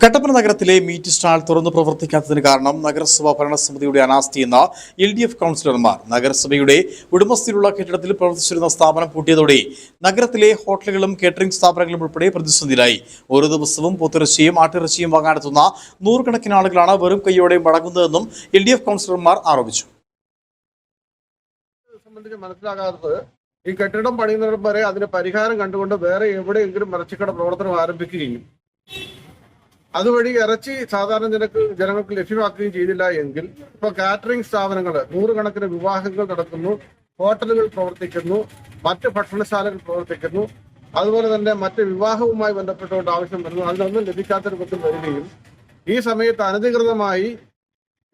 കട്ടപ്പന നഗരത്തിലെ meet stall തുറന്നു പ്രവർത്തിക്കാത്തതിന് കാരണം നഗരസഭാ ഭരണസമിതിയുടെ അനാസ്ഥയെന്ന LDF കൗൺസിലർമാർ. നഗരസഭയുടെ ഉടമസ്ഥയിലുള്ള കെട്ടിടത്തിൽ പ്രവർത്തിച്ചിരുന്ന സ്ഥാപനം പൂട്ടിയതോടെ നഗരത്തിലെ ഹോട്ടലുകളും കേറ്ററിംഗ് സ്ഥാപനങ്ങളും ഉൾപ്പെടെ പ്രതിസന്ധിയിലായി. ഓരോ ദിവസവും പോത്തിറച്ചിയും ആട്ടിറച്ചിയും വാങ്ങാനെത്തുന്ന നൂറുകണക്കിന് ആളുകളാണ് വെറും കൈയോടെ മടങ്ങുന്നതെന്നും LDF കൗൺസിലർമാർ ആരോപിച്ചു. മനസ്സിലാകാത്തത് ഈ കെട്ടിടം പണിയുന്നവരും വരെ അതിന് പരിഹാരം കണ്ടുകൊണ്ട് വേറെ എവിടെയെങ്കിലും ഇറച്ചിക്കട പ്രവർത്തനം ആരംഭിക്കുകയും അതുവഴി ഇറച്ചി സാധാരണ ജനങ്ങൾക്ക് ലഭ്യമാക്കുകയും ചെയ്തില്ല എങ്കിൽ ഇപ്പൊ കാറ്ററിംഗ് സ്ഥാപനങ്ങൾ നൂറുകണക്കിന് വിവാഹങ്ങൾ നടക്കുന്നു, ഹോട്ടലുകൾ പ്രവർത്തിക്കുന്നു, മറ്റ് ഭക്ഷണശാലകൾ പ്രവർത്തിക്കുന്നു, അതുപോലെ തന്നെ മറ്റ് വിവാഹവുമായി ബന്ധപ്പെട്ടുകൊണ്ട് ആവശ്യം വരുന്നു. അതിനൊന്നും ലഭിക്കാത്ത രൂപത്തിൽ വരികയും ഈ സമയത്ത് അനധികൃതമായി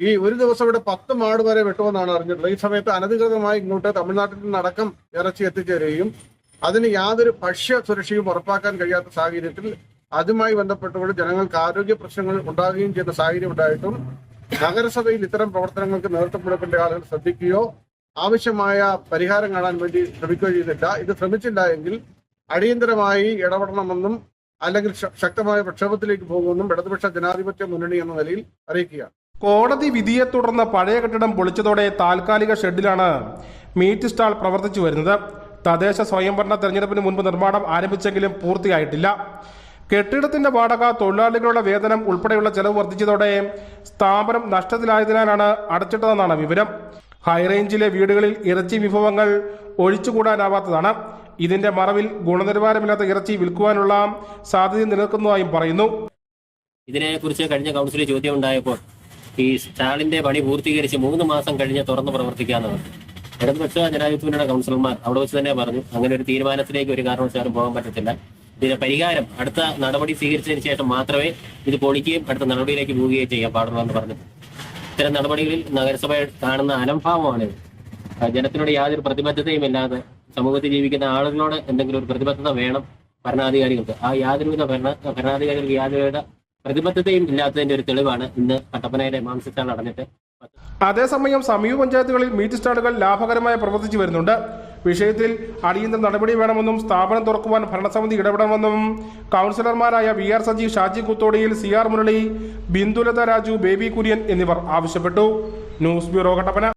ഈ ഒരു ദിവസം ഇവിടെ 10 മാട് വരെ വെട്ടുമെന്നാണ് അറിഞ്ഞിട്ടുള്ളത്. ഈ സമയത്ത് അനധികൃതമായി ഇങ്ങോട്ട് തമിഴ്നാട്ടിൽ നിന്നടക്കം ഇറച്ചി എത്തിച്ചേരുകയും അതിന് യാതൊരു ഭക്ഷ്യ സുരക്ഷയും ഉറപ്പാക്കാൻ കഴിയാത്ത സാഹചര്യത്തിൽ അതുമായി ബന്ധപ്പെട്ടുകൊണ്ട് ജനങ്ങൾക്ക് ആരോഗ്യ പ്രശ്നങ്ങൾ ഉണ്ടാകുകയും ചെയ്യുന്ന സാഹചര്യം ഉണ്ടായിട്ടും നഗരസഭയിൽ ഇത്തരം പ്രവർത്തനങ്ങൾക്ക് നേതൃത്വം കൊടുക്കേണ്ട ആളുകൾ ശ്രദ്ധിക്കുകയോ ആവശ്യമായ പരിഹാരം കാണാൻ വേണ്ടി ശ്രമിക്കുകയോ ചെയ്തില്ല. ഇത് ശ്രമിച്ചില്ല എങ്കിൽ അടിയന്തരമായി ഇടപെടണമെന്നും അല്ലെങ്കിൽ ശക്തമായ പ്രക്ഷോഭത്തിലേക്ക് പോകുമെന്നും ഇടതുപക്ഷ ജനാധിപത്യ മുന്നണി എന്ന നിലയിൽ അറിയിക്കുക. കോടതി വിധിയെ തുടർന്ന് പഴയ കെട്ടിടം പൊളിച്ചതോടെ താൽക്കാലിക ഷെഡിലാണ് മീറ്റ് സ്റ്റാൾ പ്രവർത്തിച്ചു വരുന്നത്. തദ്ദേശ സ്വയംഭരണ തെരഞ്ഞെടുപ്പിന് മുൻപ് നിർമ്മാണം ആരംഭിച്ചെങ്കിലും പൂർത്തിയായിട്ടില്ല. കെട്ടിടത്തിന്റെ വാടക, തൊഴിലാളികളുടെ വേതനം ഉൾപ്പെടെയുള്ള ചെലവ് വർദ്ധിച്ചതോടെ സ്ഥാപനം നഷ്ടത്തിലായതിനാലാണ് അടച്ചിട്ടതെന്നാണ് വിവരം. ഹൈറേഞ്ചിലെ വീടുകളിൽ ഇറച്ചി വിഭവങ്ങൾ ഒഴിച്ചുകൂടാനാവാത്തതാണ്. ഇതിന്റെ മറവിൽ ഗുണനിലവാരമില്ലാത്ത ഇറച്ചി വിൽക്കുവാനുള്ള സാധ്യത നിലനിൽക്കുന്നതായും പറയുന്നു. ഇതിനെക്കുറിച്ച് കഴിഞ്ഞ കൗൺസിലിൽ ചോദ്യം ഉണ്ടായപ്പോൾ ഈ സ്റ്റാളിന്റെ പണി പൂർത്തീകരിച്ച് 3 മാസം കഴിഞ്ഞ് തുറന്ന് പ്രവർത്തിക്കാമെന്ന് പറഞ്ഞു. ഇടതുപക്ഷ ജനാധിപത്യത്തിന്റെ കൗൺസിലർമാർ അവിടെ വെച്ച് തന്നെ പറഞ്ഞു അങ്ങനെ ഒരു തീരുമാനത്തിലേക്ക് ഒരു കാരണവശാലും പോകാൻ പറ്റത്തില്ല. ഇതിന് പരിഹാരം അടുത്ത നടപടി സ്വീകരിച്ചതിന് ശേഷം മാത്രമേ ഇത് പൊളിക്കുകയും അടുത്ത നടപടിയിലേക്ക് പോവുകയും ചെയ്യാൻ പാടുള്ളൂ എന്ന് പറഞ്ഞു. ഇത്തരം നടപടികളിൽ നഗരസഭ കാണുന്ന അലംഭാവമാണ്. ജനത്തിനോട് യാതൊരു പ്രതിബദ്ധതയും ഇല്ലാതെ സമൂഹത്തിൽ ജീവിക്കുന്ന ആളുകളോട് എന്തെങ്കിലും ഒരു പ്രതിബദ്ധത വേണം ഭരണാധികാരികൾക്ക്. ആ ഭരണാധികാരികൾക്ക് യാതൊരു പ്രതിബദ്ധതയും ഇല്ലാത്തതിന്റെ ഒരു തെളിവാണ് ഇന്ന് കട്ടപ്പനയിലെ മാംസസ്റ്റാൾ അടഞ്ഞിട്ട്. അതേസമയം സമീപ പഞ്ചായത്തുകളിൽ മീറ്റ് സ്റ്റാളുകൾ ലാഭകരമായി പ്രവർത്തിച്ചു വരുന്നുണ്ട്. വിഷയത്തിൽ അടിയന്തര നടപടി വേണമെന്നും സ്ഥാപനം തുറക്കുവാൻ ഭരണസമിതി ഇടപെടണമെന്നും കൗൺസിലർമാരായ VR സജി, ഷാജി കുത്തോടിയിൽ, CR മുരളി, ബിന്ദുലത രാജു, ബേബി കുര്യൻ എന്നിവർ ആവശ്യപ്പെട്ടു. News bureau, Kattappana.